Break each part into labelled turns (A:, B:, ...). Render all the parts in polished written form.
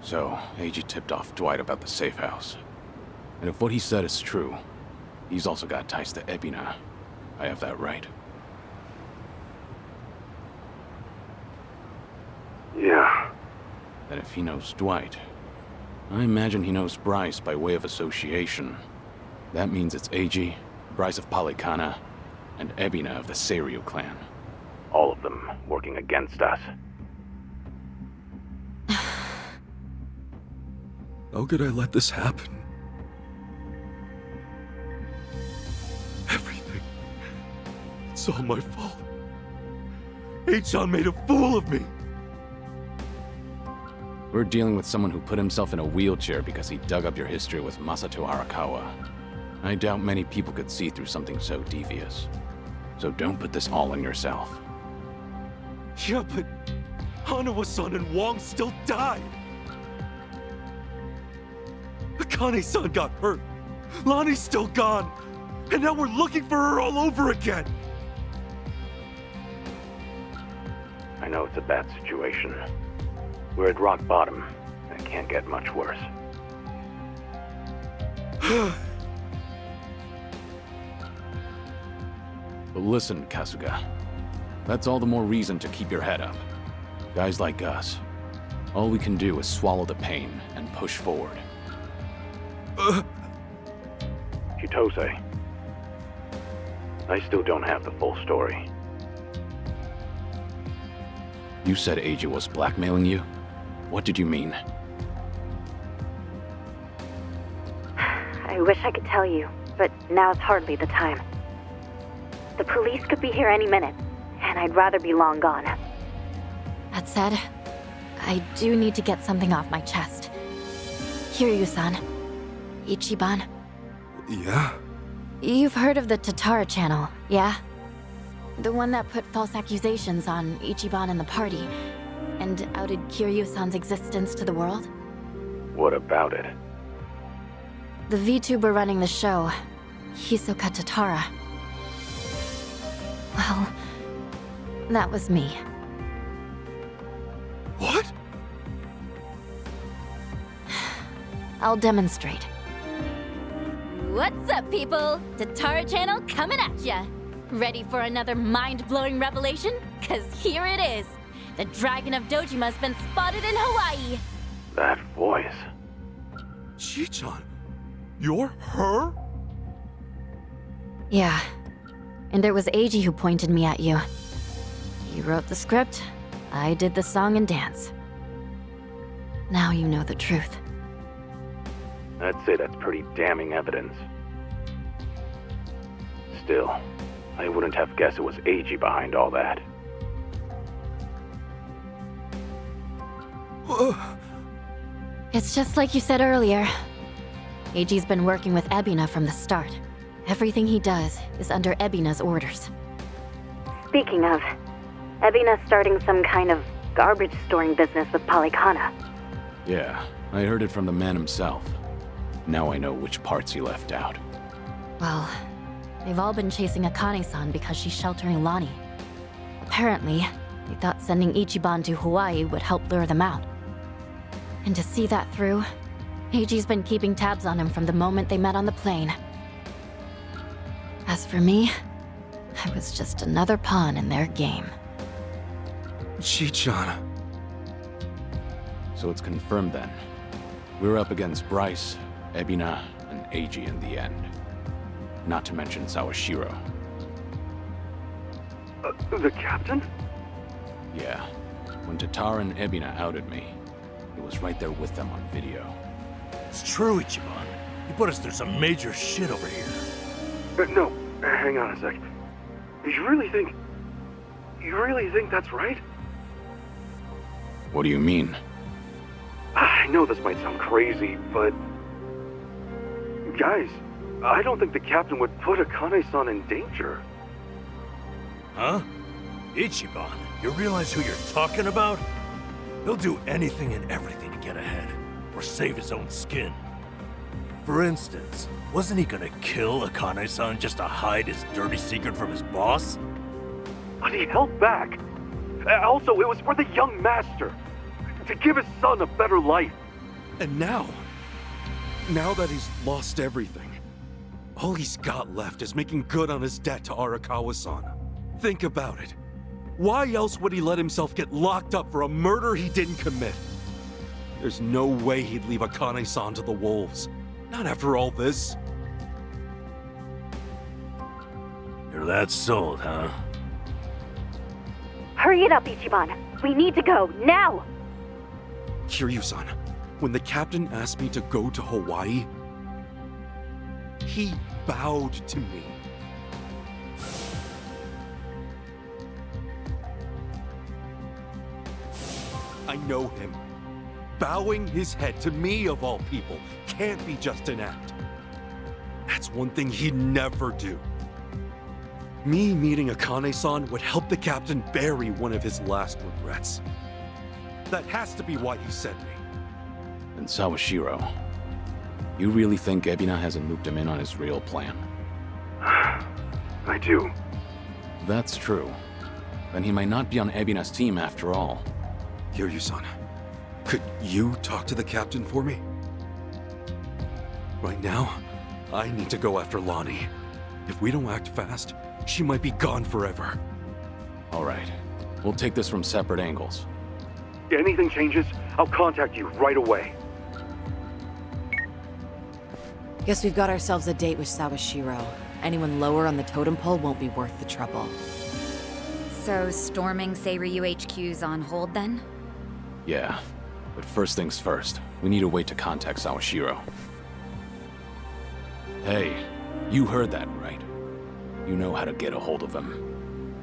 A: So, AG tipped off Dwight about the safe house. And if what he said is true, he's also got ties to Ebina. I have that right?
B: Yeah.
A: Then if he knows Dwight, I imagine he knows Bryce by way of association. That means it's AG, Bryce of Polycana, and Ebina of the Seiryu clan. All of them working against us.
C: How could I let this happen? Everything. It's all my fault. Achan made a fool of me.
A: We're dealing with someone who put himself in a wheelchair because he dug up your history with Masato Arakawa. I doubt many people could see through something so devious. So don't put this all on yourself.
C: Yeah, but Hanawa-san and Wong still died. Akane-san got hurt. Lonnie's still gone. And now we're looking for her all over again.
A: I know it's a bad situation. We're at rock bottom. It can't get much worse. But listen, Kasuga. That's all the more reason to keep your head up. Guys like us, all we can do is swallow the pain and push forward. Chitose, I still don't have the full story. You said Eiji was blackmailing you? What did you mean?
D: I wish I could tell you, but now's hardly the time. The police could be here any minute, and I'd rather be long gone. That said, I do need to get something off my chest. Kiryu-san. Ichiban.
C: Yeah?
D: You've heard of the Tatara channel, yeah? The one that put false accusations on Ichiban and the party, and outed Kiryu-san's existence to the world?
A: What about it?
D: The VTuber running the show, Hisoka Tatara. Well, that was me.
C: What?
D: I'll demonstrate.
E: What's up, people? Tatara channel coming at ya. Ready for another mind-blowing revelation? 'Cause here it is. The Dragon of Dojima's been spotted in Hawaii.
A: That voice.
C: Chichan, you're her?
D: Yeah. And it was Eiji who pointed me at you. He wrote the script, I did the song and dance. Now you know the truth.
A: I'd say that's pretty damning evidence. Still, I wouldn't have guessed it was Eiji behind all that.
D: It's just like you said earlier. Eiji's been working with Ebina from the start. Everything he does is under Ebina's orders. Speaking of, Ebina's starting some kind of garbage storing business with Polycana.
A: Yeah, I heard it from the man himself. Now I know which parts he left out.
D: Well, they've all been chasing Akane-san because she's sheltering Lonnie. Apparently, they thought sending Ichiban to Hawaii would help lure them out. And to see that through, Eiji's been keeping tabs on him from the moment they met on the plane. As for me, I was just another pawn in their game.
C: Chichan.
A: So it's confirmed then. We're up against Bryce, Ebina, and Eiji in the end. Not to mention Sawashiro.
B: The captain?
A: Yeah. When Tatara and Ebina outed me, he was right there with them on video.
F: It's true, Ichiban. You put us through some major shit over here.
B: No, hang on a sec. You really think that's right?
A: What do you mean?
B: I know this might sound crazy, but... Guys, I don't think the captain would put Akane-san in danger.
F: Huh? Ichiban, you realize who you're talking about? He'll do anything and everything to get ahead, or save his own skin. For instance, wasn't he gonna kill Akane-san just to hide his dirty secret from his boss?
B: But he held back. Also, it was for the young master. To give his son a better life.
C: And now that he's lost everything, all he's got left is making good on his debt to Arakawa-san. Think about it. Why else would he let himself get locked up for a murder he didn't commit? There's no way he'd leave Akane-san to the wolves. Not after all this.
F: You're that sold, huh?
D: Hurry it up, Ichiban. We need to go, now!
C: Kiryu-san, when the captain asked me to go to Hawaii, he bowed to me. I know him. Bowing his head to me, of all people, can't be just an act. That's one thing he'd never do. Me meeting Akane-san would help the captain bury one of his last regrets. That has to be why he sent me.
A: And Sawashiro, you really think Ebina hasn't looped him in on his real plan?
B: I do.
A: If that's true, then he might not be on Ebina's team after all.
C: Kiryu-san, could you talk to the captain for me? Right now, I need to go after Lonnie. If we don't act fast, she might be gone forever.
A: All right, we'll take this from separate angles.
B: If anything changes, I'll contact you right away.
G: Guess we've got ourselves a date with Sawashiro. Anyone lower on the totem pole won't be worth the trouble.
H: So, storming Seiryu HQ's on hold then?
A: Yeah, but first things first, we need a way to contact Sawashiro. Hey, you heard that right? You know how to get a hold of him.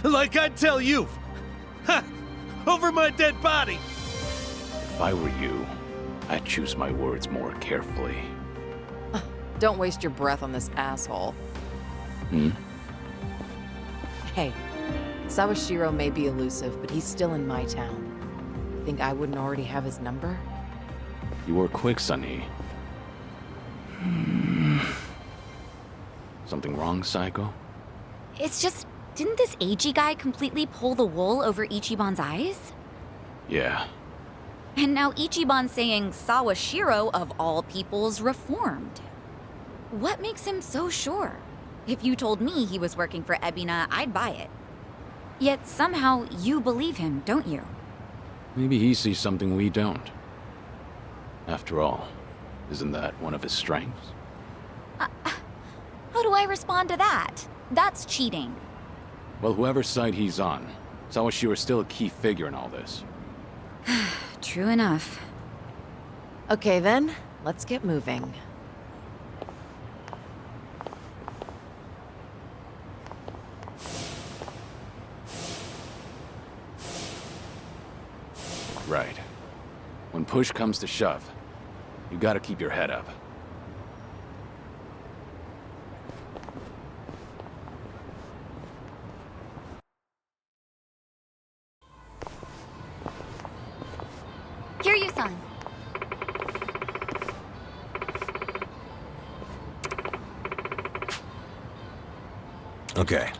C: Like I'd tell you! Ha! Over my dead body!
A: If I were you, I'd choose my words more carefully.
G: Don't waste your breath on this asshole.
A: Hmm?
G: Hey, Sawashiro may be elusive, but he's still in my town. Think I wouldn't already have his number?
A: You were quick, Sunny. Something wrong, Psycho?
H: It's just, didn't this AG guy completely pull the wool over Ichiban's eyes?
A: Yeah.
H: And now Ichiban's saying Sawashiro, of all people's, reformed. What makes him so sure? If you told me he was working for Ebina, I'd buy it. Yet somehow you believe him, don't you?
A: Maybe he sees something we don't. After all, isn't that one of his strengths?
H: How do I respond to that? That's cheating.
A: Well, whoever's side he's on, Sawashiro's still a key figure in all this.
H: True enough.
G: Okay then, let's get moving.
A: Right. When push comes to shove, you gotta keep your head up.
E: Kiryu-san.
C: Okay.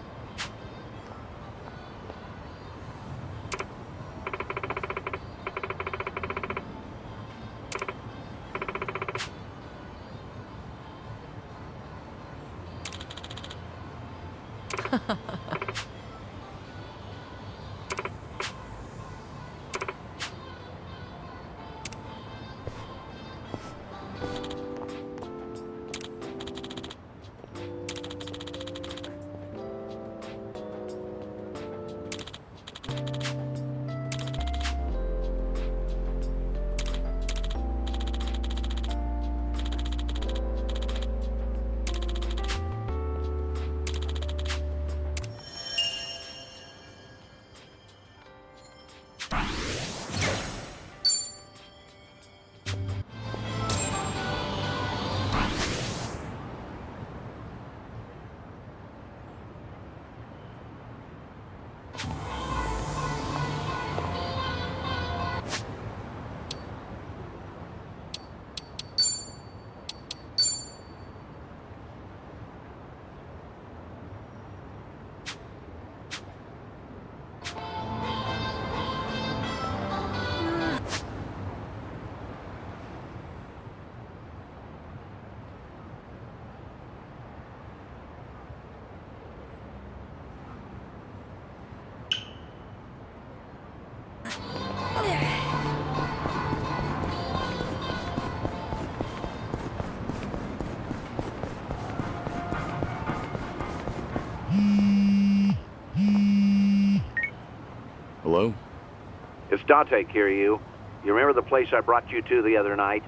I: It's Date, Kiryu. You remember the place I brought you to the other night?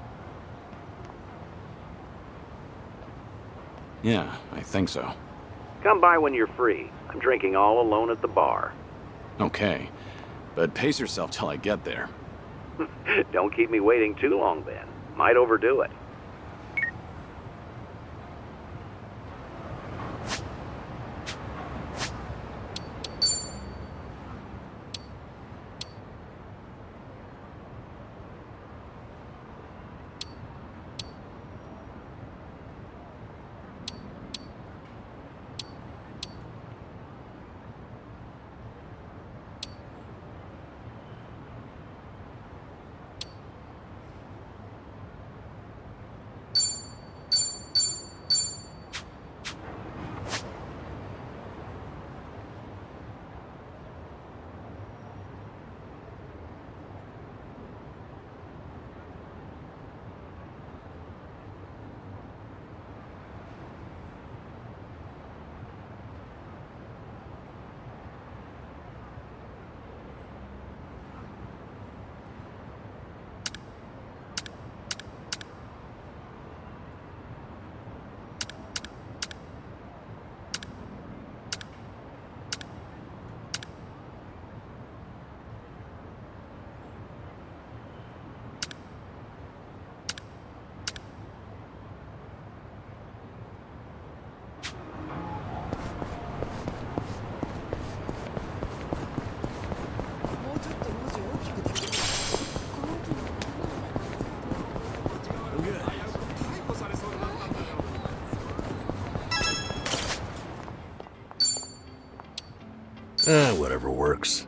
A: Yeah, I think so.
I: Come by when you're free. I'm drinking all alone at the bar.
A: Okay, but pace yourself till I get there.
I: Don't keep me waiting too long then. Might overdo it.
F: Whatever works.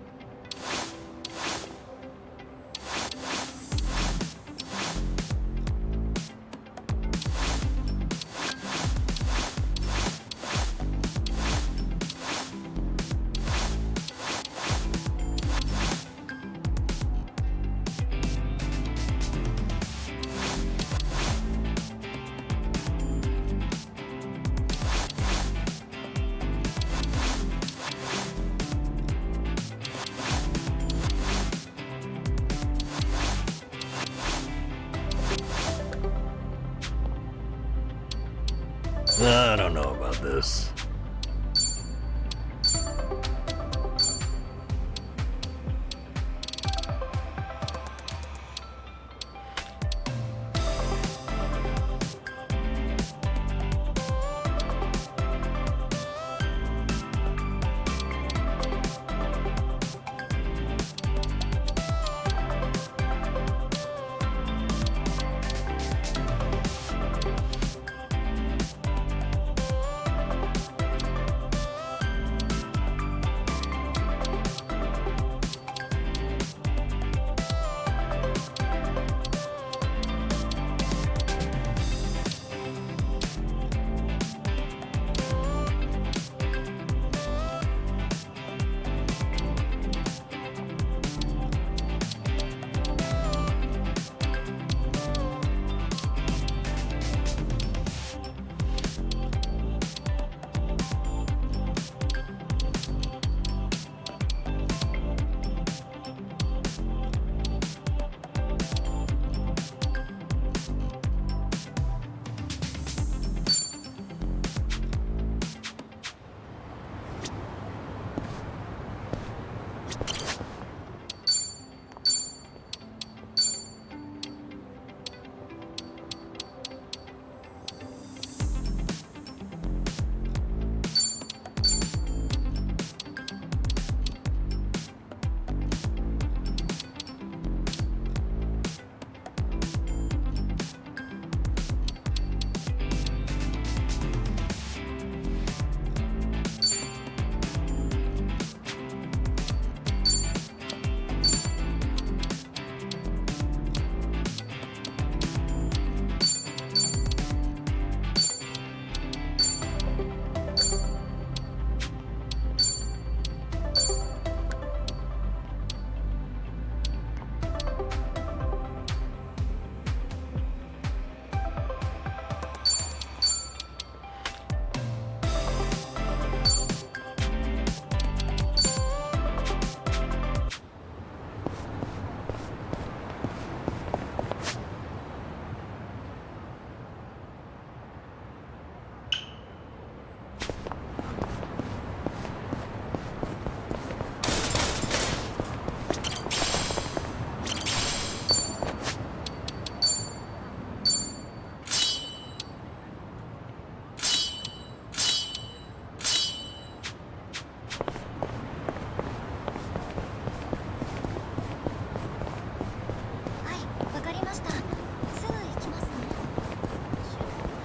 F: I don't know about this.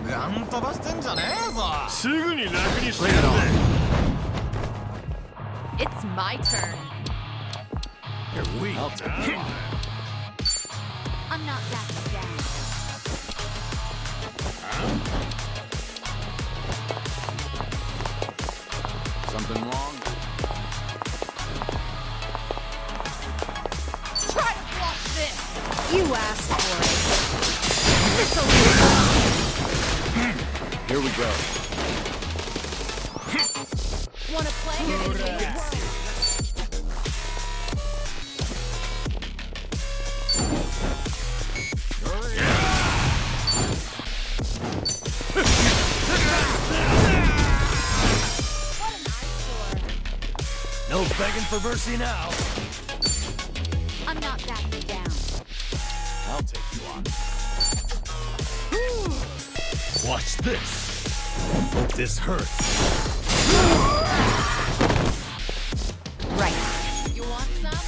J: ガン飛ばしてんじゃねえぞ。
F: すぐに楽にしてやるぜ。
H: It's my turn.
F: You're weak.
E: I'm not backing down.
A: Something wrong?
H: Try to block this. You asked for it. This'll
A: Here we go.
H: Wanna play? You're gonna make it work.
F: No begging for mercy now.
E: I'm not backing down.
A: I'll take you on.
F: Watch this. Hope this hurts.
H: Right. You want some?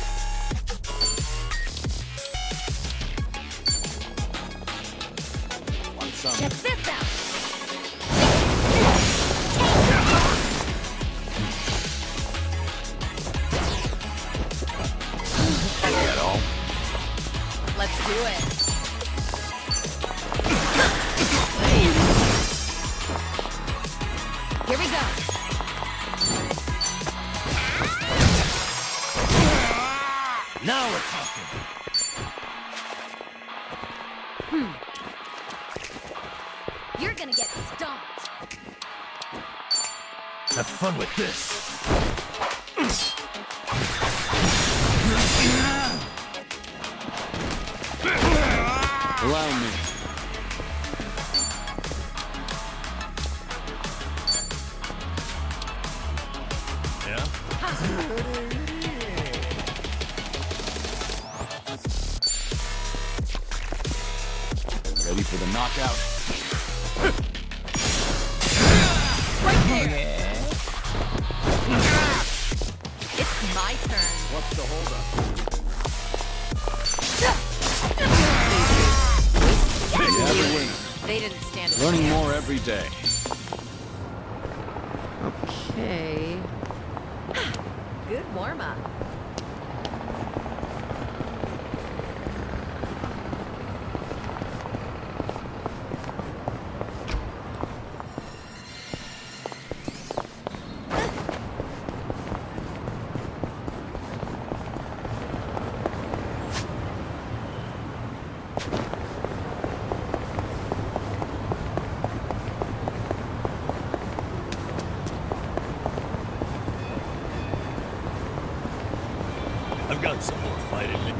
A: Want some?
H: Check this out.
A: That all?
H: Let's do it. Here we go.
F: Now we're talking.
H: You're gonna get stomped.
F: Have fun with this.
A: Allow me.
F: Yeah?
A: Ready for the knockout?
H: Right there. It's my turn.
A: What's the holdup? Every winner.
H: They didn't stand a
A: Learning
H: chance.
A: more every day.
G: Okay.
H: Good warm-up.
F: I've got some more fight in me.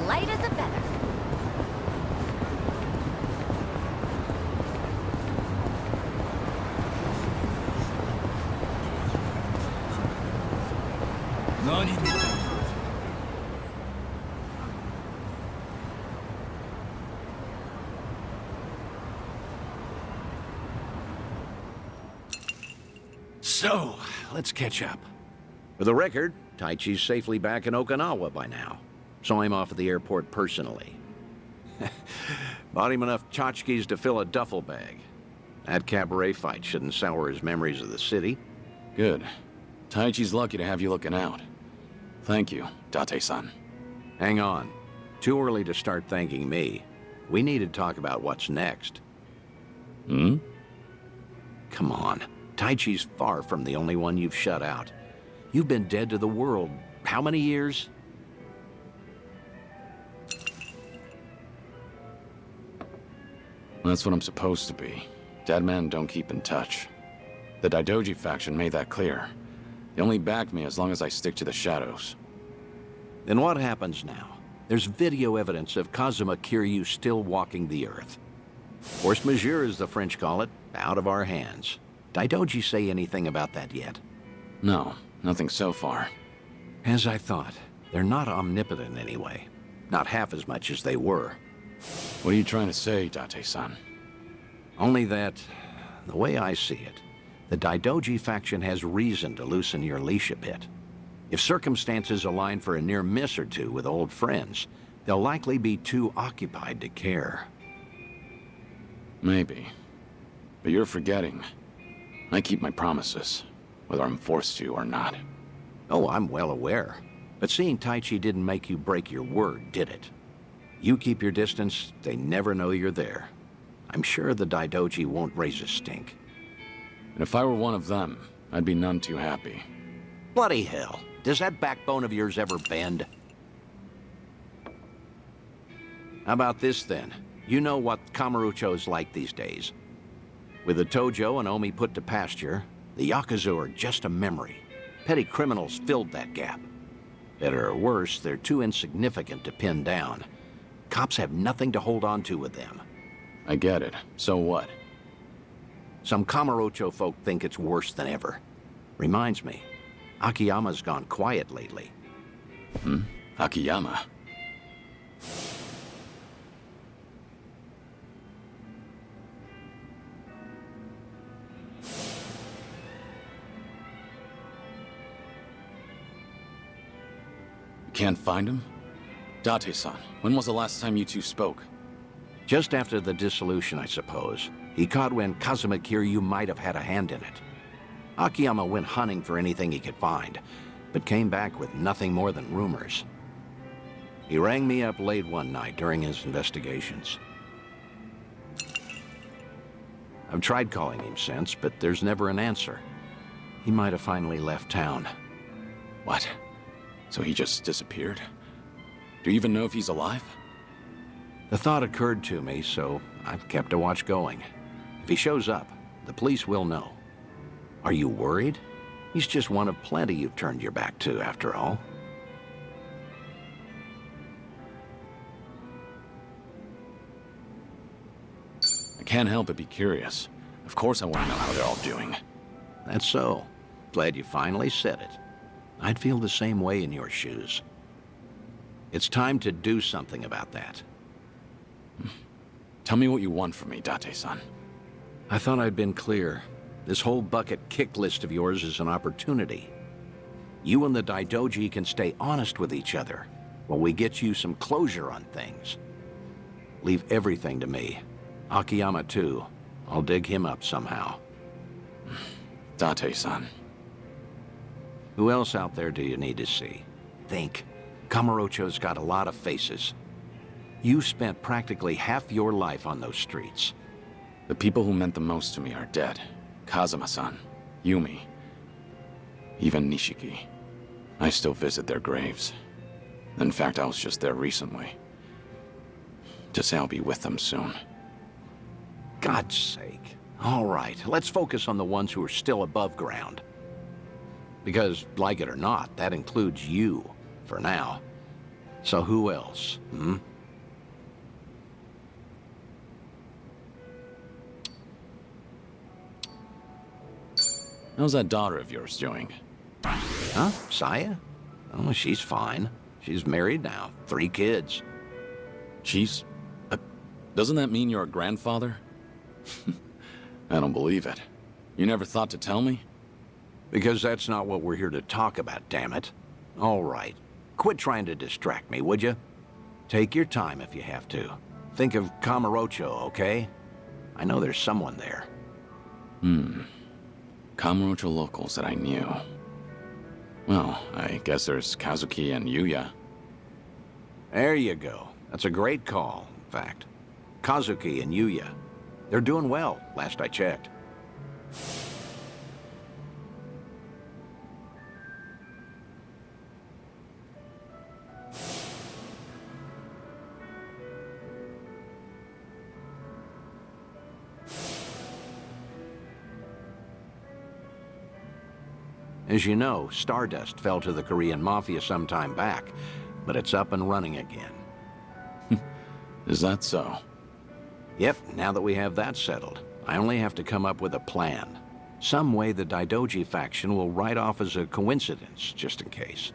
E: Light as a feather.
I: So, let's catch up. For the record, Taichi's safely back in Okinawa by now. Saw him off at the airport personally. Bought him enough tchotchkes to fill a duffel bag. That cabaret fight shouldn't sour his memories of the city.
A: Good. Taichi's lucky to have you looking out. Thank you, Date-san.
I: Hang on. Too early to start thanking me. We need to talk about what's next.
A: Hmm?
I: Come on. Taichi's far from the only one you've shut out. You've been dead to the world how many years?
A: That's what I'm supposed to be. Dead men don't keep in touch. The Daidoji faction made that clear. They only back me as long as I stick to the shadows.
I: Then what happens now? There's video evidence of Kazuma Kiryu still walking the earth. Force majeure, as the French call it, out of our hands. Daidoji say anything about that yet?
A: No, nothing so far.
I: As I thought, they're not omnipotent anyway. Not half as much as they were.
A: What are you trying to say, Date-san?
I: Only that, the way I see it, the Daidoji faction has reason to loosen your leash a bit. If circumstances align for a near miss or two with old friends, they'll likely be too occupied to care.
A: Maybe. But you're forgetting. I keep my promises, whether I'm forced to or not.
I: Oh, I'm well aware. But seeing Taichi didn't make you break your word, did it? You keep your distance, they never know you're there. I'm sure the Daidoji won't raise a stink.
A: And if I were one of them, I'd be none too happy.
I: Bloody hell. Does that backbone of yours ever bend? How about this, then? You know what Kamurocho's like these days. With the Tojo and Omi put to pasture, the Yakuza are just a memory. Petty criminals filled that gap. Better or worse, they're too insignificant to pin down. Cops have nothing to hold on to with them.
A: I get it. So what?
I: Some Kamurocho folk think it's worse than ever. Reminds me, Akiyama's gone quiet lately.
A: Akiyama? You can't find him? Date-san, when was the last time you two spoke?
I: Just after the dissolution, I suppose. He caught when Kazuma Kiryu might have had a hand in it. Akiyama went hunting for anything he could find, but came back with nothing more than rumors. He rang me up late one night during his investigations. I've tried calling him since, but there's never an answer. He might have finally left town.
A: What? So he just disappeared? Do you even know if he's alive?
I: The thought occurred to me, so I've kept a watch going. If he shows up, the police will know. Are you worried? He's just one of plenty you've turned your back to, after all.
A: I can't help but be curious. Of course I want to know how they're all doing.
I: That's so. Glad you finally said it. I'd feel the same way in your shoes. It's time to do something about that.
A: Tell me what you want from me, Date-san.
I: I thought I'd been clear. This whole bucket kick list of yours is an opportunity. You and the Daidoji can stay honest with each other while we get you some closure on things. Leave everything to me. Akiyama, too. I'll dig him up somehow.
A: Date-san.
I: Who else out there do you need to see? Think. Kamurocho's got a lot of faces. You spent practically half your life on those streets.
A: The people who meant the most to me are dead. Kazuma-san, Yumi, even Nishiki. I still visit their graves. In fact, I was just there recently. To say I'll be with them soon.
I: God's sake. All right, let's focus on the ones who are still above ground. Because, like it or not, that includes you, for now. So who else,
A: How's that daughter of yours doing?
I: Huh? Saya? Oh, she's fine. She's married now. 3 kids.
A: She's... doesn't that mean you're a grandfather? I don't believe it. You never thought to tell me?
I: Because that's not what we're here to talk about, damn it. All right. Quit trying to distract me, would you? Take your time if you have to. Think of Kamurocho, okay? I know there's someone there.
A: Kamurocho locals that I knew. Well, I guess there's Kazuki and Yuya.
I: There you go. That's a great call, in fact. Kazuki and Yuya. They're doing well, last I checked. As you know, Stardust fell to the Korean Mafia some time back, but it's up and running again.
A: Is that so?
I: Yep, now that we have that settled, I only have to come up with a plan. Some way the Daidoji faction will write off as a coincidence, just in case.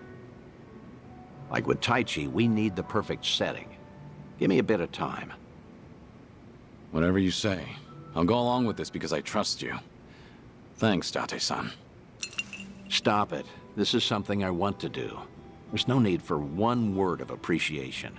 I: Like with Taichi, we need the perfect setting. Give me a bit of time.
A: Whatever you say. I'll go along with this because I trust you. Thanks, Date-san.
I: Stop it. This is something I want to do. There's no need for one word of appreciation.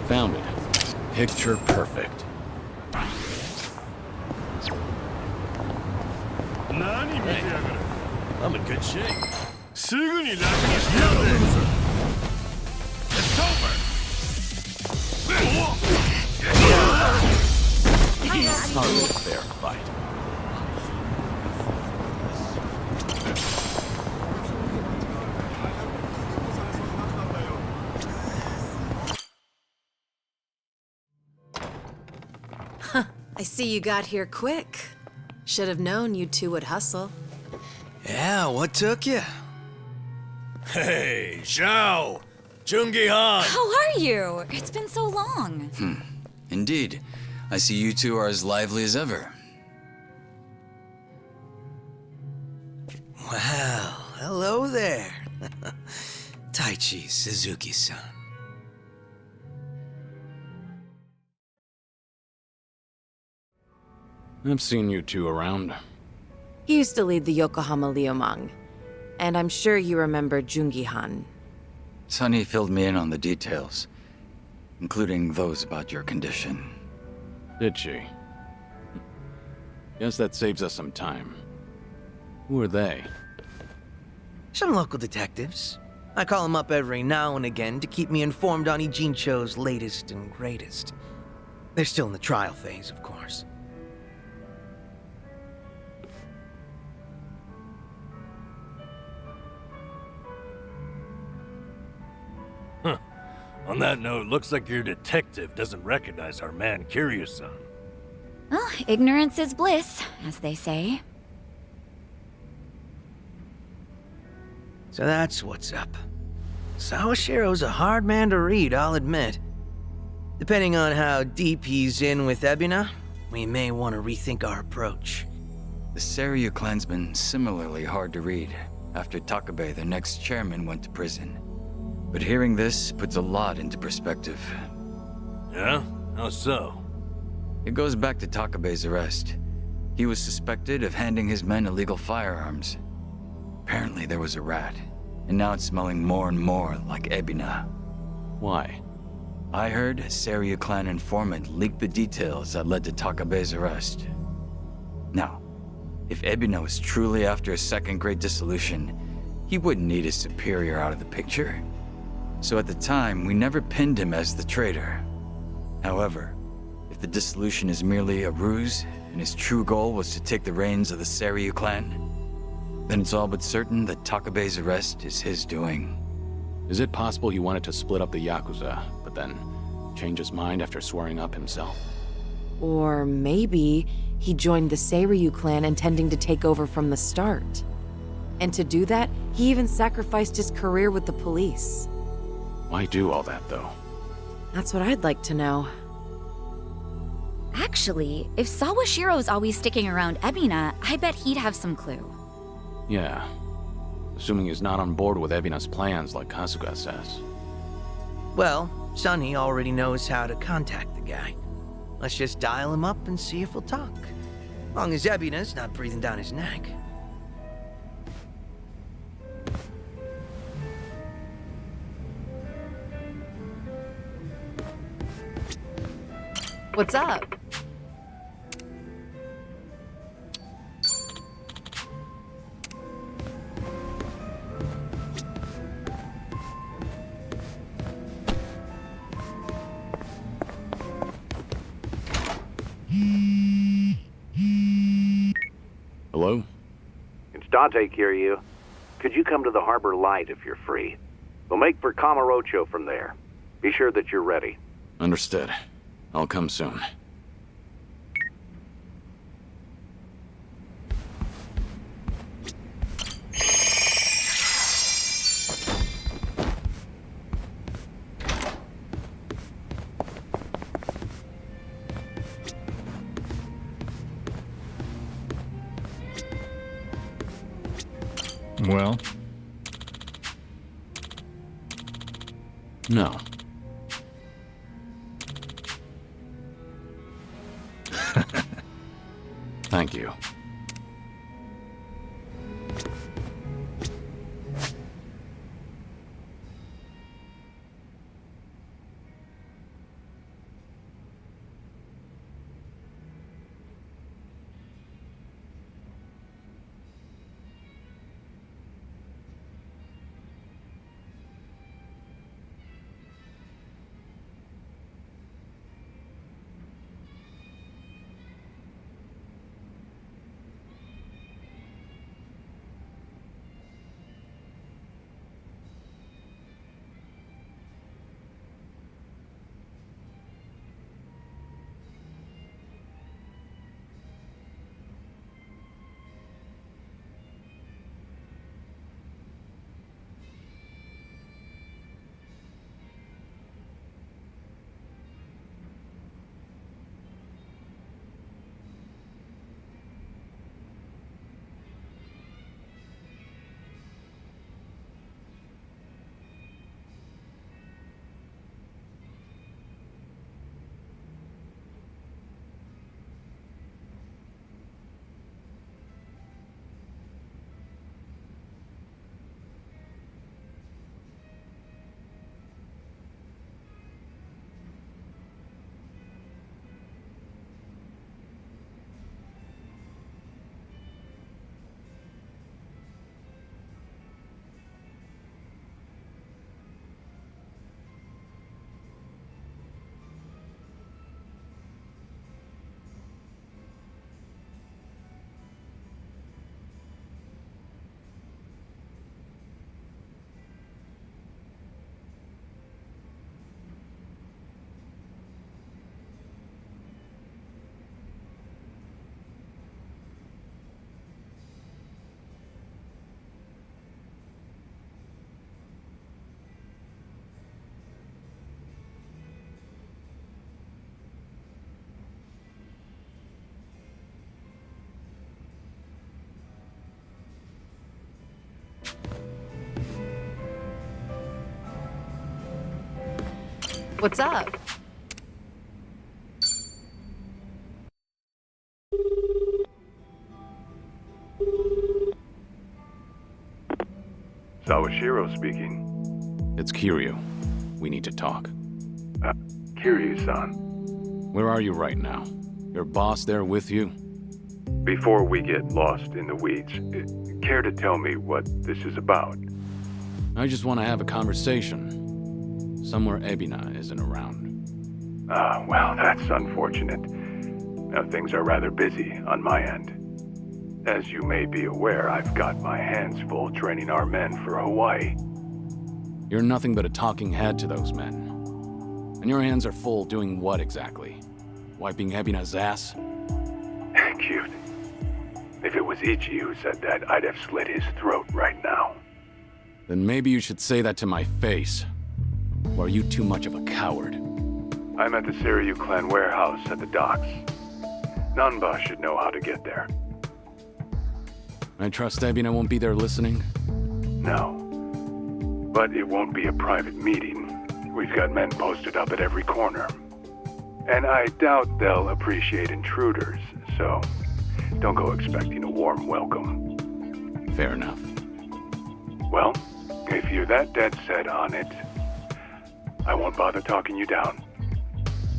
A: Found it. Picture perfect.
F: I'm in good shape. すぐに楽にしてやるぜ。It's over.
A: Hardly a fair fight.
G: I see you got here quick. Should have known you two would hustle.
K: Yeah, what took you?
F: Hey, Shao! Jungi-han!
H: How are you? It's been so long.
K: Indeed. I see you two are as lively as ever. Well, hello there. Taichi Suzuki-san.
A: I've seen you two around.
G: He used to lead the Yokohama Liumang, and I'm sure you remember Jungi-han.
K: Sunny filled me in on the details, including those about your condition.
A: Did she? Guess that saves us some time. Who are they?
J: Some local detectives. I call them up every now and again to keep me informed on Ijincho's latest and greatest. They're still in the trial phase, of course.
F: On that note, looks like your detective doesn't recognize our man Kiryu-san.
H: Well, ignorance is bliss, as they say.
J: So that's what's up. Sawashiro's a hard man to read, I'll admit. Depending on how deep he's in with Ebina, we may want to rethink our approach.
K: The Seiryu clan's been similarly hard to read after Takabe, the next chairman, went to prison. But hearing this puts a lot into perspective.
F: Yeah? How so?
K: It goes back to Takabe's arrest. He was suspected of handing his men illegal firearms. Apparently there was a rat, and now it's smelling more and more like Ebina.
A: Why?
K: I heard a Seiryu clan informant leaked the details that led to Takabe's arrest. Now, if Ebina was truly after a second-grade dissolution, he wouldn't need his superior out of the picture. So at the time, we never pinned him as the traitor. However, if the dissolution is merely a ruse, and his true goal was to take the reins of the Seiryu clan, then it's all but certain that Takabe's arrest is his doing.
A: Is it possible he wanted to split up the Yakuza, but then change his mind after swearing up himself?
G: Or maybe he joined the Seiryu clan intending to take over from the start. And to do that, he even sacrificed his career with the police.
A: Why do all that, though?
G: That's what I'd like to know.
H: Actually, if Sawashiro's always sticking around Ebina, I bet he'd have some clue.
A: Yeah. Assuming he's not on board with Ebina's plans like Kasuga says.
J: Well, Sunny already knows how to contact the guy. Let's just dial him up and see if he'll talk. Long as Ebina's not breathing down his neck.
G: What's up?
A: Hello?
I: It's Dante, Kiryu. Could you come to the Harbor Light if you're free? We'll make for Kamurocho from there. Be sure that you're ready.
A: Understood. I'll come soon.
L: Well,
A: No. Thank you.
G: What's up?
B: Sawashiro speaking.
A: It's Kiryu. We need to talk.
B: Kiryu-san.
A: Where are you right now? Your boss there with you?
B: Before we get lost in the weeds, care to tell me what this is about?
A: I just want to have a conversation. Somewhere Ebina isn't around.
B: Well, that's unfortunate. Now, things are rather busy on my end. As you may be aware, I've got my hands full training our men for Hawaii.
A: You're nothing but a talking head to those men. And your hands are full doing what exactly? Wiping Ebina's ass?
B: Cute. If it was Ichi who said that, I'd have slit his throat right now.
A: Then maybe you should say that to my face. Or are you too much of a coward?
B: I'm at the Seiryu clan warehouse at the docks. Nanba should know how to get there.
A: I trust Ebina won't be there listening?
B: No. But it won't be a private meeting. We've got men posted up at every corner. And I doubt they'll appreciate intruders, so don't go expecting a warm welcome.
A: Fair enough.
B: Well, if you're that dead set on it, I won't bother talking you down.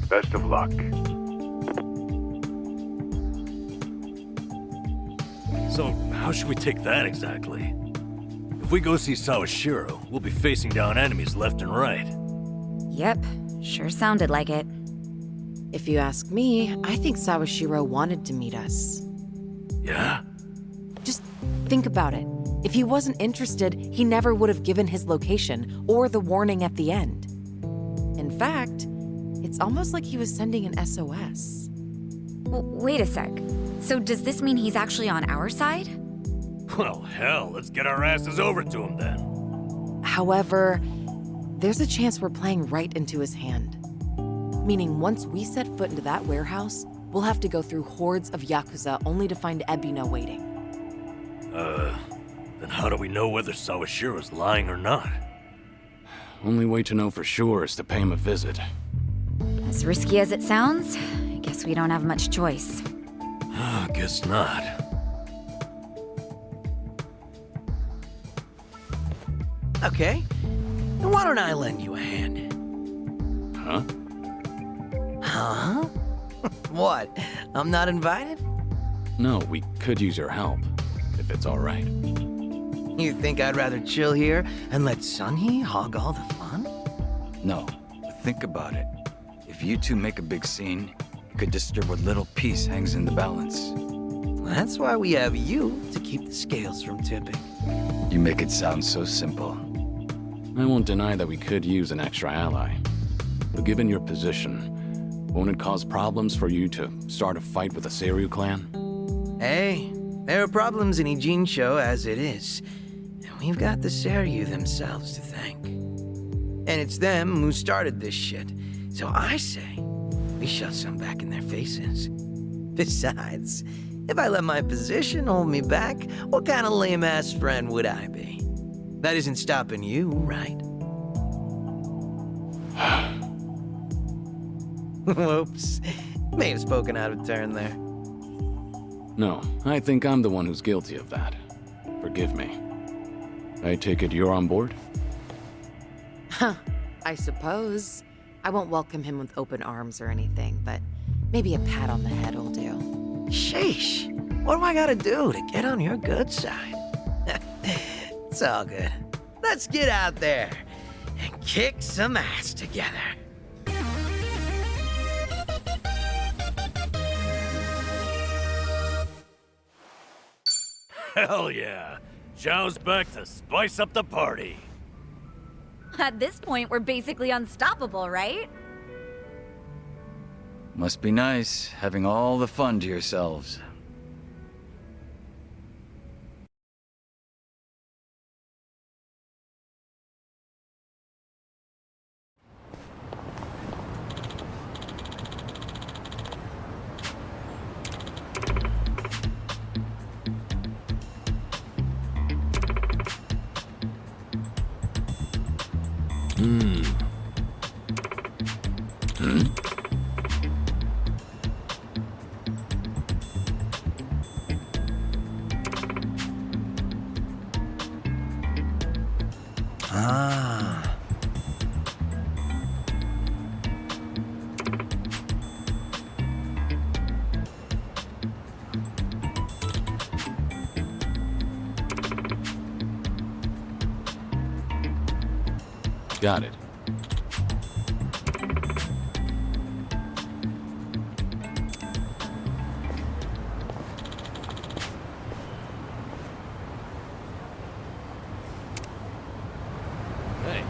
B: Best of luck.
F: So, how should we take that exactly? If we go see Sawashiro, we'll be facing down enemies left and right.
H: Yep, sure sounded like it.
G: If you ask me, I think Sawashiro wanted to meet us.
F: Yeah?
G: Just think about it. If he wasn't interested, he never would have given his location or the warning at the end. In fact, it's almost like he was sending an SOS.
H: Wait a sec. So does this mean he's actually on our side?
F: Well, hell, let's get our asses over to him then.
G: However, there's a chance we're playing right into his hand. Meaning once we set foot into that warehouse, we'll have to go through hordes of Yakuza only to find Ebina waiting.
F: Then how do we know whether Sawashiro's lying or not?
A: Only way to know for sure is to pay him a visit.
H: As risky as it sounds, I guess we don't have much choice.
F: Guess not.
J: Okay. Then why don't I lend you a hand?
A: Huh?
J: Huh? What? I'm not invited?
A: No, we could use your help, if it's all right.
J: You think I'd rather chill here and let Sunhee hog all the fun?
K: No, but think about it. If you two make a big scene, it could disturb what little piece hangs in the balance.
J: That's why we have you to keep the scales from tipping.
K: You make it sound so simple.
A: I won't deny that we could use an extra ally. But given your position, won't it cause problems for you to start a fight with the Seiryu clan?
J: Hey, there are problems in Ijincho as it is. And we've got the Seiryu themselves to thank. And it's them who started this shit. So I say, we shove some back in their faces. Besides, if I let my position hold me back, what kind of lame-ass friend would I be? That isn't stopping you, right? Whoops. May have spoken out of turn there.
A: No, I think I'm the one who's guilty of that. Forgive me. I take it you're on board?
G: Huh, I suppose. I won't welcome him with open arms or anything, but maybe a pat on the head will do.
J: Sheesh. What do I gotta do to get on your good side? It's all good. Let's get out there and kick some ass together.
F: Hell yeah! Zhao's back to spice up the party.
H: At this point, we're basically unstoppable, right?
K: Must be nice, having all the fun to yourselves.
J: Ah.
A: Got it.
F: Hey.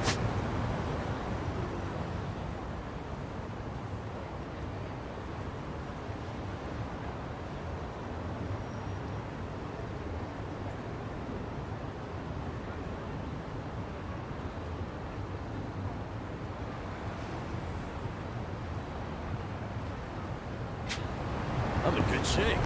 F: I'm in good shape.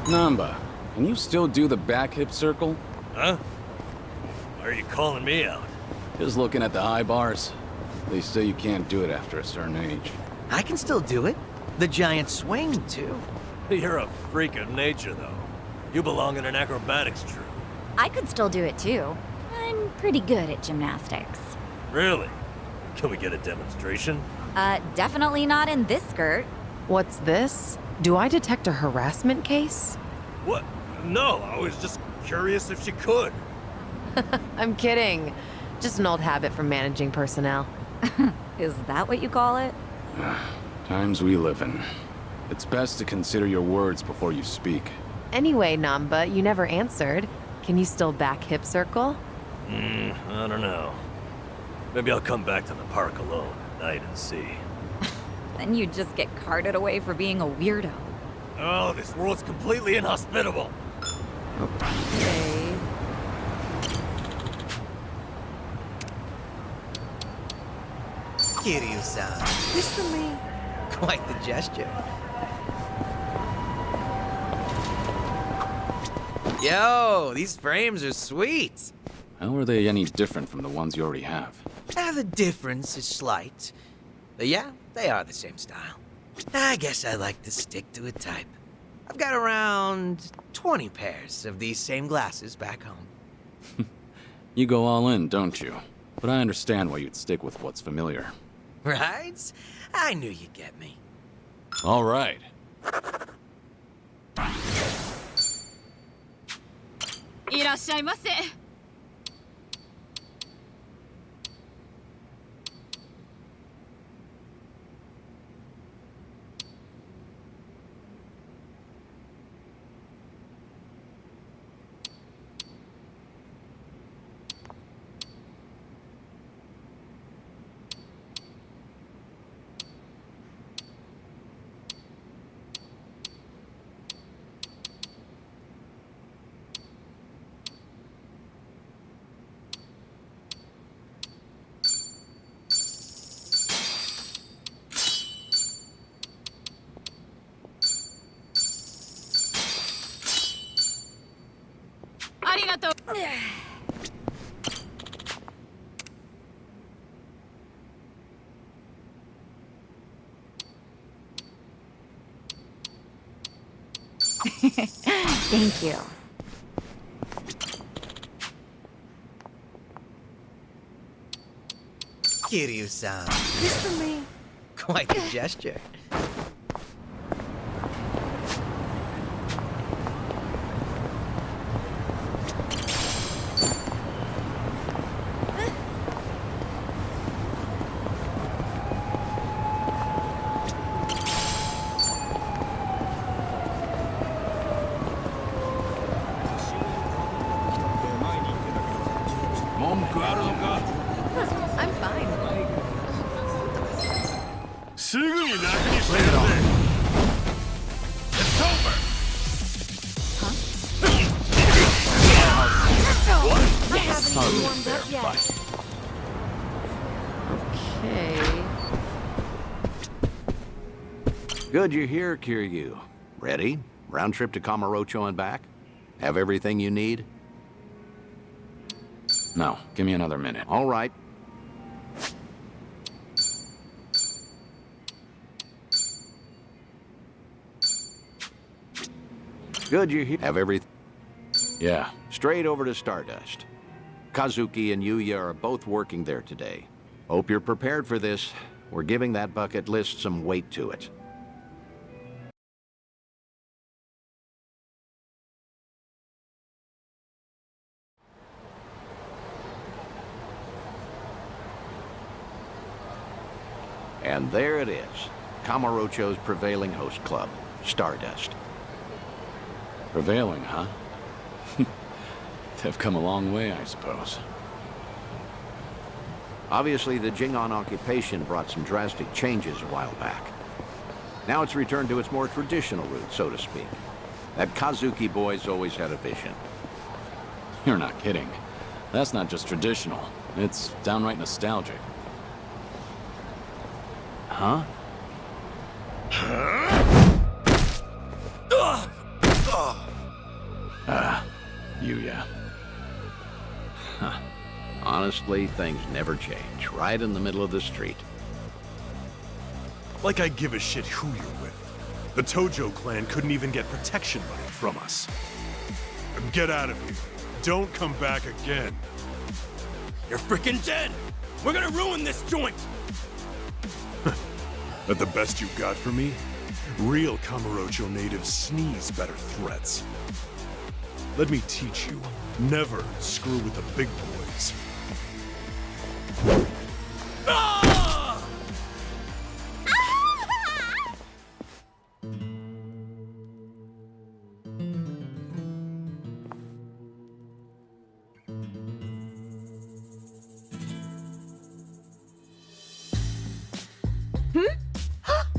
A: Namba, can you still do the back hip circle?
F: Huh? Why are you calling me out?
A: Just looking at the high bars. They say you can't do it after a certain age.
J: I can still do it. The giant swing, too.
F: You're a freak of nature, though. You belong in an acrobatics troupe.
H: I could still do it too. I'm pretty good at gymnastics.
F: Really? Can we get a demonstration?
H: Definitely not in this skirt.
G: What's this? Do I detect a harassment case?
F: What? No, I was just curious if she could.
G: I'm kidding. Just an old habit from managing personnel.
H: Is that what you call it?
A: Times we live in. It's best to consider your words before you speak.
G: Anyway, Namba, you never answered. Can you still back hip circle?
F: I don't know. Maybe I'll come back to the park alone at night and see.
H: Then you'd just get carted away for being a weirdo.
F: Oh, this world's completely inhospitable.
G: Okay.
J: Kiryu-san. This for me. Quite the gesture. Yo, these frames are sweet.
A: How are they any different from the ones you already have?
J: The difference is slight. But yeah, they are the same style. I guess I like to stick to a type. I've got around 20 pairs of these same glasses back home.
A: You go all in, don't you? But I understand why you'd stick with what's familiar.
J: Right? I knew you'd get me.
A: All right.
E: いらっしゃいませ。ありがとう。
H: Thank you.
J: Kiryu-san. This for me. Quite the gesture.
G: I'm fine.
F: すぐに楽にしてやるぜ。It's over.
G: I haven't even warmed up yet. Okay.
I: Good you're here, Kiryu. Ready? Round trip to Kamurocho and back? Have everything you need?
A: No, give me another minute.
I: All right. Good you're here. Have everything.
A: Yeah.
I: Straight over to Stardust. Kazuki and Yuya are both working there today. Hope you're prepared for this. We're giving that bucket list some weight to it. And there it is. Kamurocho's prevailing host club, Stardust.
A: Prevailing, huh? They've come a long way, I suppose.
I: Obviously, the Jingon occupation brought some drastic changes a while back. Now it's returned to its more traditional roots, so to speak. That Kazuki boy's always had a vision.
A: You're not kidding. That's not just traditional. It's downright nostalgic. Huh? Yuya.
I: Honestly, honestly, things never change. Right in the middle of the street.
F: Like I give a shit who you're with. The Tojo clan couldn't even get protection money from us. Get out of here. Don't come back again.
L: You're freaking dead! We're gonna ruin this joint!
F: That the best you got for me? Real Kamurocho natives sneeze better threats. Let me teach you. Never screw with the big boys.
L: Ah!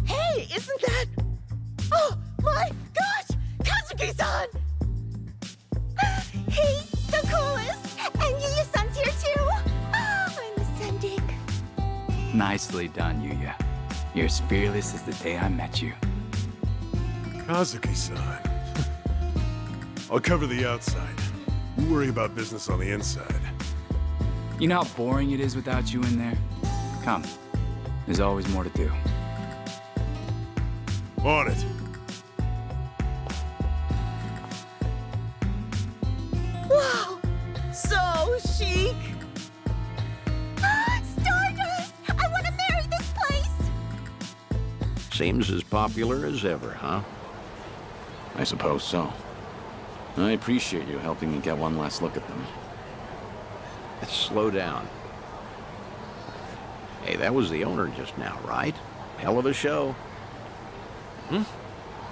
M: Hey, isn't that... Oh, my gosh! Kazuki-san! He's the coolest! And Yuya-san's here too! Oh, I'm ascending.
K: Nicely done, Yuya. You're as fearless as the day I met you.
F: Kazuki-san. I'll cover the outside. You worry about business on the inside.
K: You know how boring it is without you in there? Come. There's always more to do.
F: On it.
M: Wow! So chic! Stardust! I want to marry this place!
I: Seems as popular as ever, huh?
A: I suppose so. I appreciate you helping me get one last look at them.
I: Slow down. Hey, that was the owner just now, right? Hell of a show.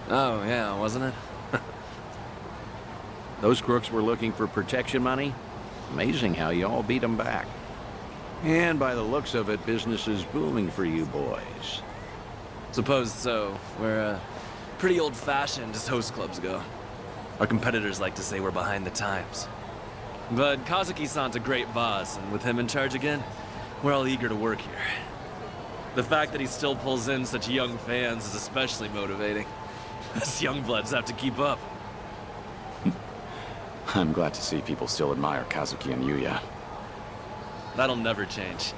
L: Oh, yeah, wasn't it?
I: Those crooks were looking for protection money. Amazing how you all beat them back. And by the looks of it, business is booming for you boys.
L: Suppose so. We're, pretty old-fashioned as host clubs go. Our competitors like to say we're behind the times. But Kazuki-san's a great boss, and with him in charge again, we're all eager to work here. The fact that he still pulls in such young fans is especially motivating. Us young bloods have to keep up.
A: I'm glad to see people still admire Kazuki and Yuya.
L: That'll never change.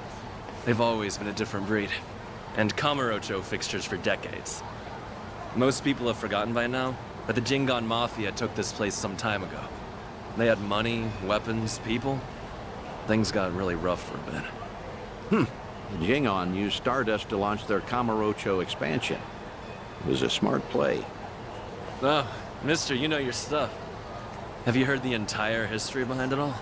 L: They've always been a different breed. And Kamurocho fixtures for decades. Most people have forgotten by now, but the Jingon Mafia took this place some time ago. They had money, weapons, people. Things got really rough for a bit.
I: The Jingon used Stardust to launch their Kamurocho expansion. It was a smart play.
L: Oh, mister, you know your stuff. Have you heard the entire history behind it all?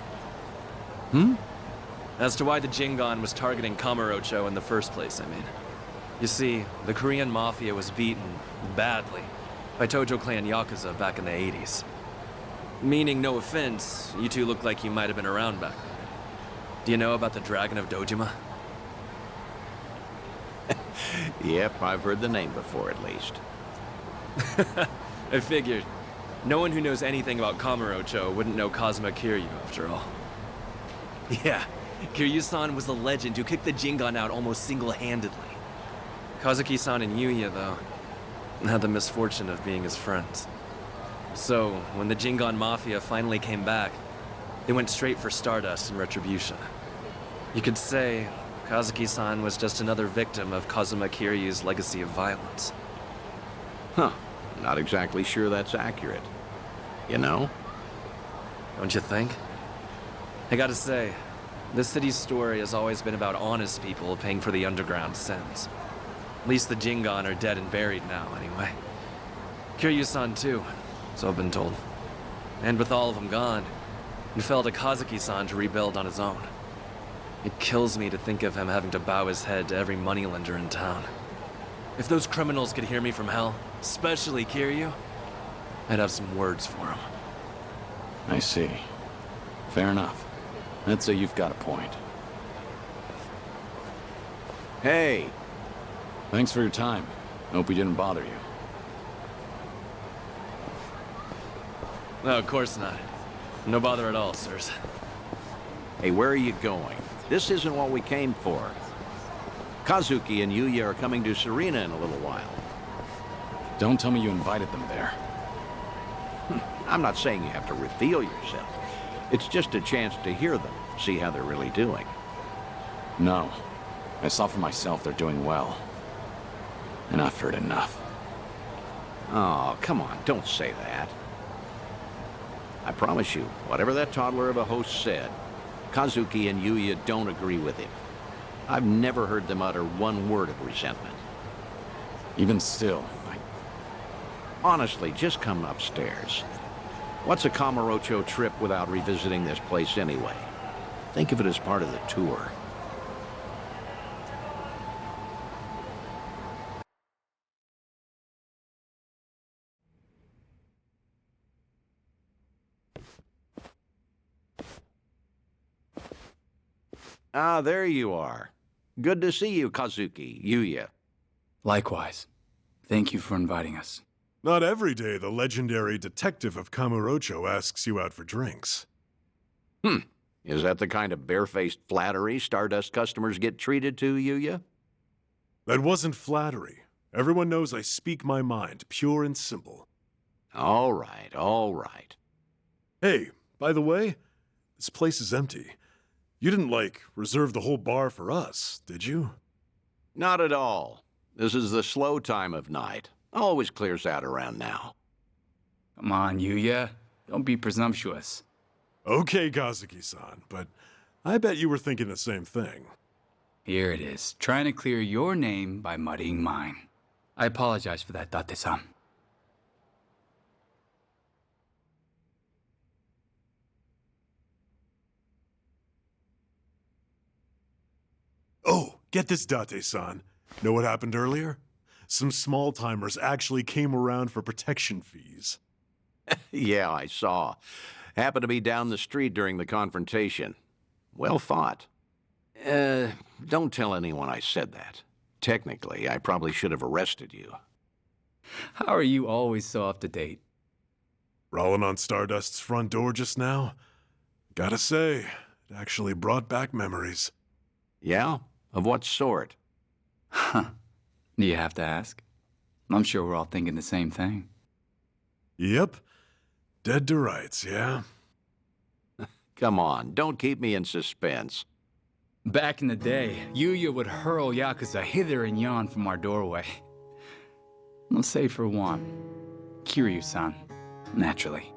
L: As to why the Jingon was targeting Kamurocho in the first place, I mean. You see, the Korean Mafia was beaten, badly, by Tojo Clan Yakuza back in the 80s. Meaning, no offense, you two look like you might have been around back then. Do you know about the Dragon of Dojima?
I: Yep, I've heard the name before at least.
L: I figured. No one who knows anything about Kamurocho wouldn't know Kazuma Kiryu, after all. Yeah, Kiryu-san was the legend who kicked the Jingon out almost single-handedly. Kazuki-san and Yuya, though, had the misfortune of being his friends. So, when the Jingon Mafia finally came back, they went straight for Stardust and Retribution. You could say Kazuki-san was just another victim of Kazuma Kiryu's legacy of violence.
I: Huh. Not exactly sure that's accurate. You know?
L: Don't you think? I gotta say, this city's story has always been about honest people paying for the underground sins. At least the Jingon are dead and buried now, anyway. Kiryu-san too, so I've been told. And with all of them gone, it fell to Kazuki-san to rebuild on his own. It kills me to think of him having to bow his head to every moneylender in town. If those criminals could hear me from hell, especially Kiryu, I'd have some words for him.
A: I see. Fair enough. I'd say you've got a point.
I: Hey!
A: Thanks for your time. Hope we didn't bother you.
L: No, of course not. No bother at all, sirs.
I: Hey, where are you going? This isn't what we came for. Kazuki and Yuya are coming to Serena in a little while.
A: Don't tell me you invited them there.
I: I'm not saying you have to reveal yourself. It's just a chance to hear them, see how they're really doing.
A: No. I saw for myself they're doing well. And I've heard enough.
I: Oh, come on, don't say that. I promise you, whatever that toddler of a host said, Kazuki and Yuya don't agree with him. I've never heard them utter one word of resentment.
A: Even still,
I: Honestly, just come upstairs. What's a Kamurocho trip without revisiting this place anyway? Think of it as part of the tour. Ah, there you are. Good to see you, Kazuki, Yuya.
K: Likewise. Thank you for inviting us.
N: Not every day the legendary detective of Kamurocho asks you out for drinks.
I: Is that the kind of barefaced flattery Stardust customers get treated to, Yuya?
N: That wasn't flattery. Everyone knows I speak my mind, pure and simple.
I: All right, all right.
N: Hey, by the way, this place is empty. You didn't, reserve the whole bar for us, did you?
I: Not at all. This is the slow time of night. Always clears out around now.
K: Come on, Yuya. Don't be presumptuous.
N: Okay, Kazuki-san, but I bet you were thinking the same thing.
K: Here it is, trying to clear your name by muddying mine. I apologize for that, Date-san.
N: Oh, get this, Date-san. Know what happened earlier? Some small-timers actually came around for protection fees.
I: Yeah, I saw. Happened to be down the street during the confrontation. Well fought. Don't tell anyone I said that. Technically, I probably should have arrested you.
K: How are you always so up to date?
N: Rolling on Stardust's front door just now? Gotta say, it actually brought back memories.
I: Yeah? Of what sort?
K: Huh. Do you have to ask? I'm sure we're all thinking the same thing.
N: Yep. Dead to rights, yeah?
I: Come on, don't keep me in suspense.
K: Back in the day, Yuya would hurl Yakuza hither and yon from our doorway. I'll say for one, Kiryu-san, naturally.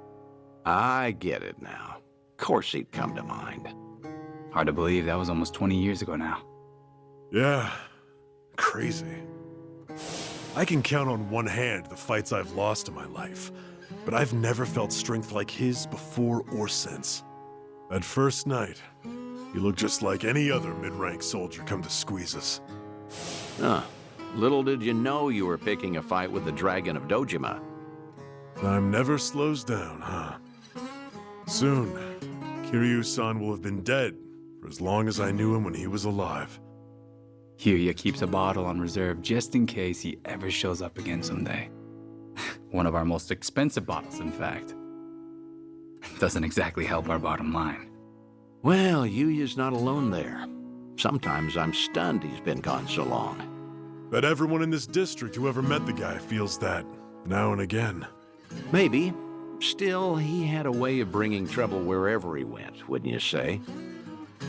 I: I get it now. Of course he'd come to mind.
K: Hard to believe that was almost 20 years ago now.
N: Yeah. Crazy. I can count on one hand the fights I've lost in my life, but I've never felt strength like his before or since. That first night, he looked just like any other mid-rank soldier come to squeeze us.
I: Huh. Little did you know you were picking a fight with the Dragon of Dojima.
N: Time never slows down, huh? Soon, Kiryu-san will have been dead for as long as I knew him when he was alive.
K: Yuya keeps a bottle on reserve just in case he ever shows up again someday. One of our most expensive bottles, in fact. Doesn't exactly help our bottom line.
I: Well, Yuya's not alone there. Sometimes I'm stunned he's been gone so long.
N: Bet everyone in this district who ever met the guy feels that, now and again.
I: Maybe. Still, he had a way of bringing trouble wherever he went, wouldn't you say?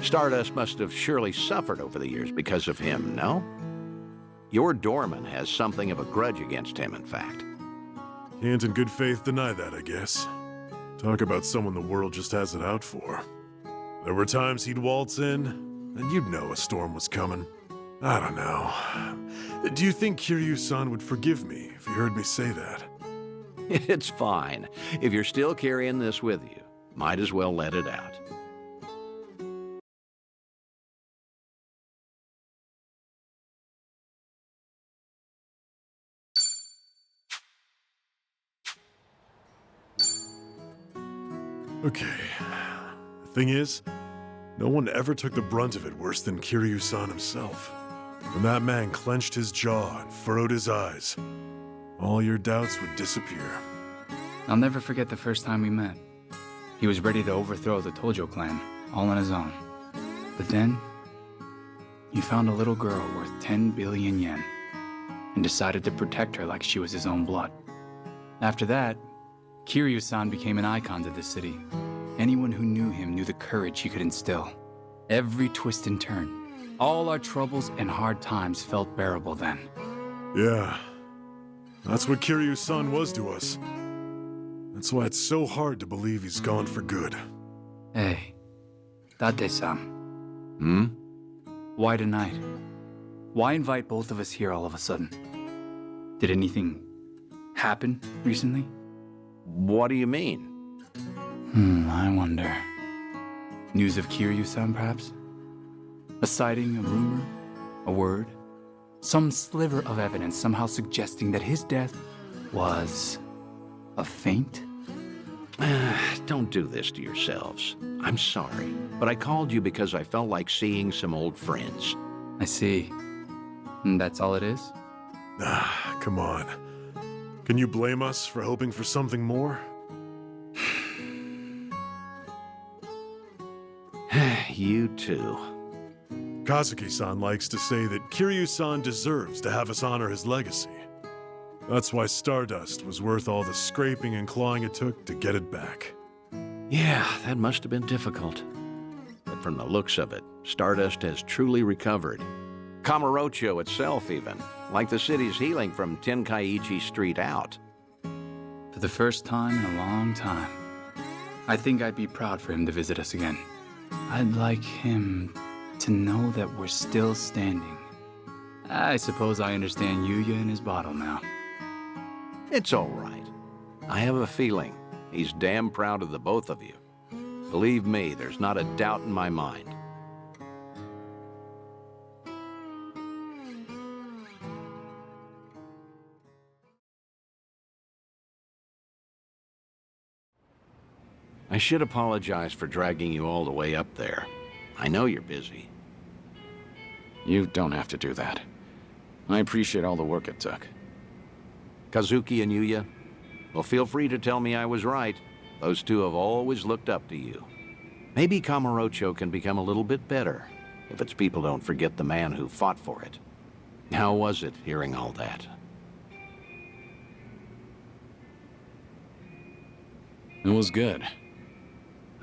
I: Stardust must have surely suffered over the years because of him, no? Your doorman has something of a grudge against him, in fact.
N: Can't in good faith deny that, I guess. Talk about someone the world just has it out for. There were times he'd waltz in, and you'd know a storm was coming. I don't know. Do you think Kiryu-san would forgive me if he heard me say that?
I: It's fine. If you're still carrying this with you, might as well let it out.
N: Okay. The thing is, no one ever took the brunt of it worse than Kiryu-san himself. When that man clenched his jaw and furrowed his eyes, all your doubts would disappear.
K: I'll never forget the first time we met. He was ready to overthrow the Tojo clan, all on his own. But then, he found a little girl worth 10 billion yen, and decided to protect her like she was his own blood. After that, Kiryu-san became an icon to the city,
O: Anyone who knew him knew the courage he could instill. Every twist and turn. All our troubles and hard times felt bearable then.
N: Yeah. That's what Kiryu-san was to us. That's why it's so hard to believe he's gone for good.
O: Hey, Date-san.
I: Hmm?
O: Why tonight? Why invite both of us here all of a sudden? Did anything happen recently?
I: What do you mean?
O: I wonder. News of Kiryu-san, perhaps? A sighting, a rumor, a word? Some sliver of evidence somehow suggesting that his death was a feint?
I: Don't do this to yourselves. I'm sorry, but I called you because I felt like seeing some old friends.
O: I see. And that's all it is?
N: Come on. Can you blame us for hoping for something more?
I: You too.
N: Kazuki-san likes to say that Kiryu-san deserves to have us honor his legacy. That's why Stardust was worth all the scraping and clawing it took to get it back.
I: Yeah, that must have been difficult. But from the looks of it, Stardust has truly recovered. Kamurocho itself even, like the city's healing from Tenkaichi Street out.
O: For the first time in a long time. I think I'd be proud for him to visit us again. I'd like him to know that we're still standing. I suppose I understand Yuya and his bottle now.
I: It's all right. I have a feeling he's damn proud of the both of you. Believe me, there's not a doubt in my mind. I should apologize for dragging you all the way up there. I know you're busy.
A: You don't have to do that. I appreciate all the work it took.
I: Kazuki and Yuya, well, feel free to tell me I was right. Those two have always looked up to you. Maybe Kamurocho can become a little bit better if its people don't forget the man who fought for it. How was it hearing all that?
A: It was good.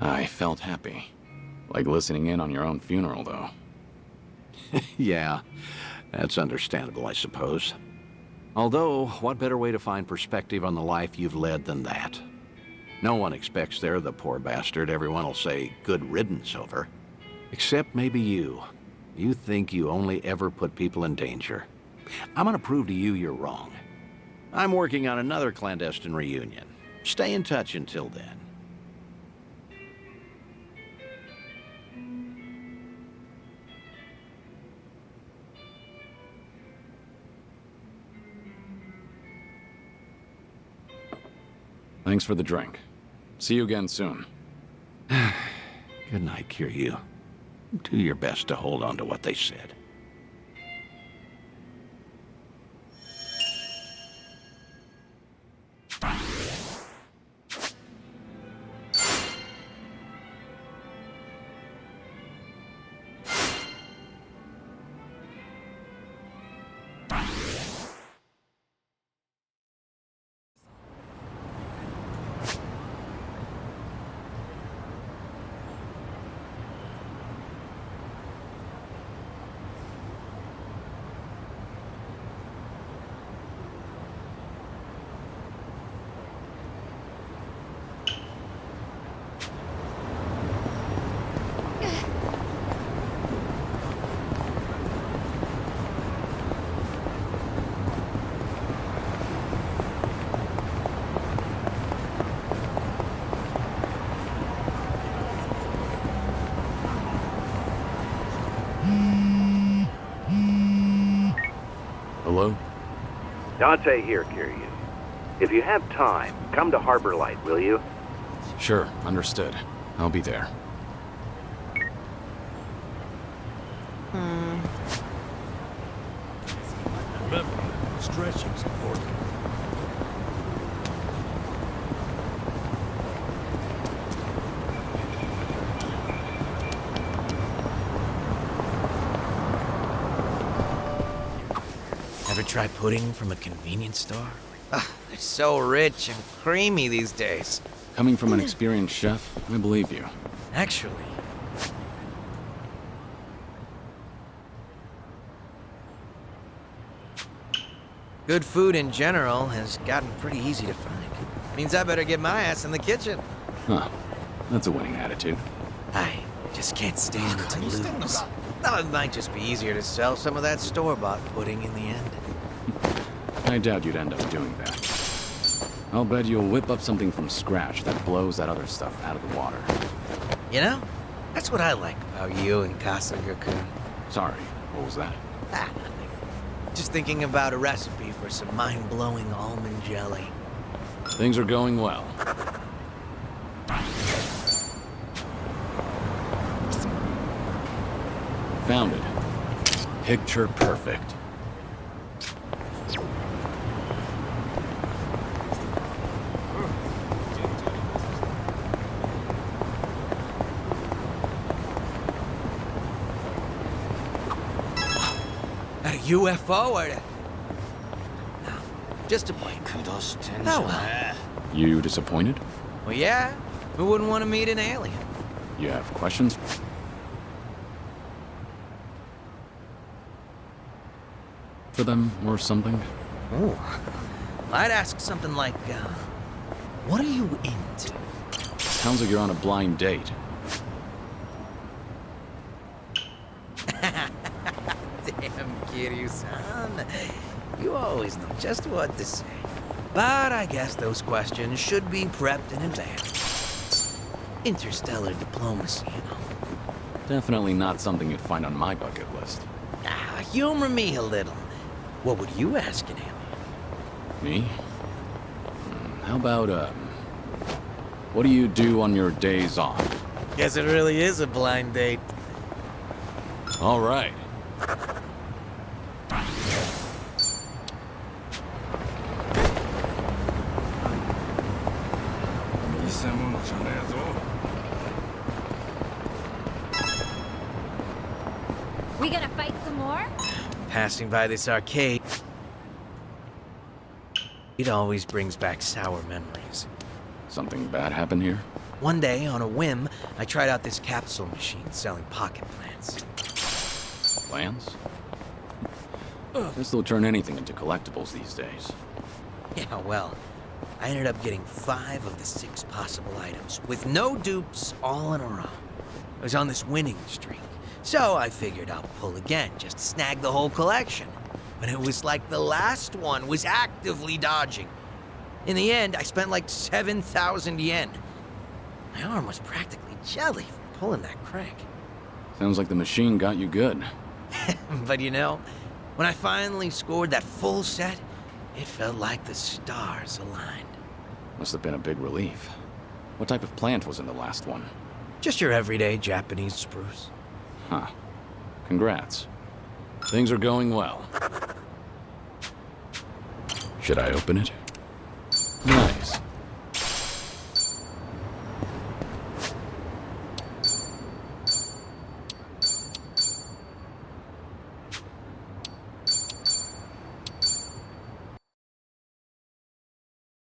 A: I felt happy. Like listening in on your own funeral, though.
I: Yeah, that's understandable, I suppose. Although, what better way to find perspective on the life you've led than that? No one expects they're the poor bastard everyone will say good riddance over. Except maybe you. You think you only ever put people in danger. I'm gonna prove to you you're wrong. I'm working on another clandestine reunion. Stay in touch until then.
A: Thanks for the drink. See you again soon.
I: Good night, Kiryu. Do your best to hold on to what they said.
A: Hello?
P: Dante here, Kiryu. If you have time, come to Harbor Light, will you?
A: Sure, understood. I'll be there.
F: Remember, stretching's important.
J: Ever try pudding from a convenience store? They're so rich and creamy these days.
A: Coming from an experienced chef, I believe you.
J: Actually, good food in general has gotten pretty easy to find. Means I better get my ass in the kitchen.
A: Huh. That's a winning attitude.
J: I just can't stand to lose. Thought it might just be easier to sell some of that store-bought pudding in the end.
A: I doubt you'd end up doing that. I'll bet you'll whip up something from scratch that blows that other stuff out of the water.
J: You know, that's what I like about you and Kasagakun.
A: Sorry, what was that?
J: Ah, nothing. Just thinking about a recipe for some mind-blowing almond jelly.
A: Things are going well. Found it. Picture perfect.
J: A UFO or... No, just a plane. Oh well.
A: You disappointed?
J: Well, yeah. Who wouldn't want to meet an alien?
A: You have questions? For them or something?
J: Ooh. I'd ask something like, what are you into?
A: Sounds like you're on a blind date.
J: Damn, Kiryu-san. You always know just what to say. But I guess those questions should be prepped in advance. Interstellar diplomacy, you know.
A: Definitely not something you'd find on my bucket list.
J: Ah, humor me a little. What would you ask an alien?
A: Me? How about, what do you do on your days off?
J: Guess it really is a blind date.
A: All right.
E: We gonna fight some more?
J: Passing by this arcade, it always brings back sour memories.
A: Something bad happened here?
J: One day, on a whim, I tried out this capsule machine selling pocket plants.
A: Plans? Guess they'll turn anything into collectibles these days.
J: Yeah, well, I ended up getting 5 of the 6 possible items, with no dupes, all in a row. I was on this winning streak, so I figured I'll pull again, just to snag the whole collection. But it was like the last one was actively dodging. In the end, I spent like 7,000 yen. My arm was practically jelly from pulling that crank.
A: Sounds like the machine got you good.
J: But you know, when I finally scored that full set, it felt like the stars aligned.
A: Must have been a big relief. What type of plant was in the last one?
J: Just your everyday Japanese spruce.
A: Huh. Congrats. Things are going well. Should I open it? Nice.